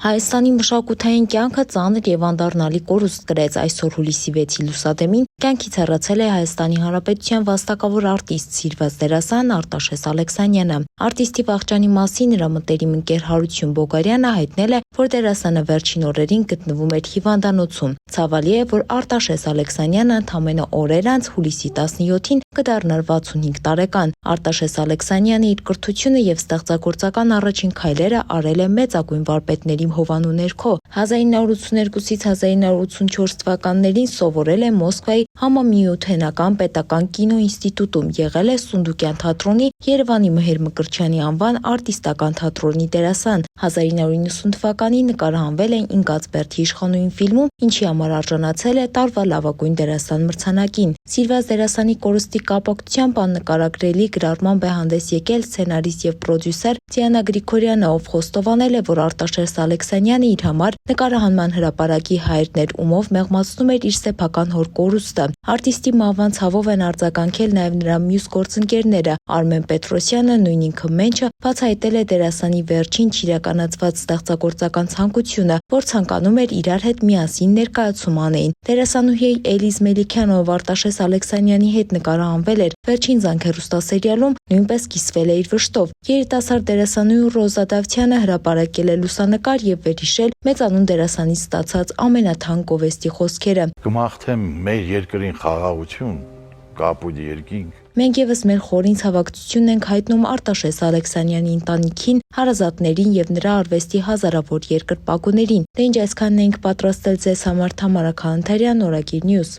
Հայաստանի մշակութային կյանքը ծանր եւ անդառնալի կորուստ կրեց այսօր հուլիսի 6-ի լուսադեմին կյանքից հեռացել է Հայաստանի Հանրապետության վաստակավոր արտիստ սիրված դերասան Արտաշես Ալեքսանյանը։ Արտիստի վախճանի մասին նրա մտերիմ ընկեր Հարություն Բոգարյանը հայտնել է, որ դերասանը վերջին օրերին գտնվում էր հիվանդանոցում։ Ցավալի է, որ Արտաշես Ալեքսանյանը ընդամենը օրեր անց հուլիսի 17-ին կդառնար 65 տարեկան։ Արտաշես Ալեքսանյանը իր կրթությունը եւ ստեղծագործական առաջին քայլերը արել է մեծագույն վարպետների հովանու ներքո։ 1982-ից 1984 թվականներին սովորել է Մոսկվայի Համամիութենական պետական կինոինստիտուտում, եղել է Սունդուկյան թատրոնի, Երևանի Մհեր Մկրտչյանի անվան արտիստական թատրոնի դերասան։ 1990 թվականին նկարահանվել է Ինկացբերդի իշխանուհին ֆիլմում, ինչի համար արժանացել է տարվա լավագույն դերասան մրցանակին։ Սիրված դերասանի կորստի կապակցությամբ աննկարագրելի գրառմամբ է հանդես եկել սցենարիստ եւ պրոդյուսեր Դիանա Գրիգորյանը, ով խոստովանել է, որ Արտաշես Ալեքսանյանը իր համար նկարահանման հրապարակի հայրն էր, ումով մեղմացնում էր իր սեփական հոր կորուստը։ Արտիստի մահվան ցավով են արձագանքել նաև նրա մյուս գործընկերները։ Արմեն Պետրոսյանը, նույն ինքը Մենչը, բացահայտել է դերասանի վերջին չիրականացված ստեղծագործական ցանկությունը, որ ցանկանում էր իրար հետ միասին ներկայացում անեին։ Դերասանուհի Էլիզ Մելիքյանը, ով Արտաշես Ալեքսանյանի հետ նկարահանվել էր վերջին զանգ հեռուստասերիալում, նույնպես կիսվել է իր վշտով։ Երիտասարդ դերասանուհի Ռոզա Դավթյանը հրապարակել է լուսանկար եւ վերհիշել մեծանուն դերասանից ստացած ամենաթանկ գովեստի խոսքերը։ Կմաղթեմ մեր երկրին խաղաղություն, կապույտ երկինք։ Մենք եւս մեր խորին ցավակցությունն ենք հայտնում Արտաշես Ալեքսանյանի ընտանիքին, հարազատներին եւ նրա արվեստի հազարավոր երկրպագուներին։ Դե ինչ այսքանն ենք պատրաստել ձեզ համար, Թամարա Քանթարյան, Օրագիր Նյուզ։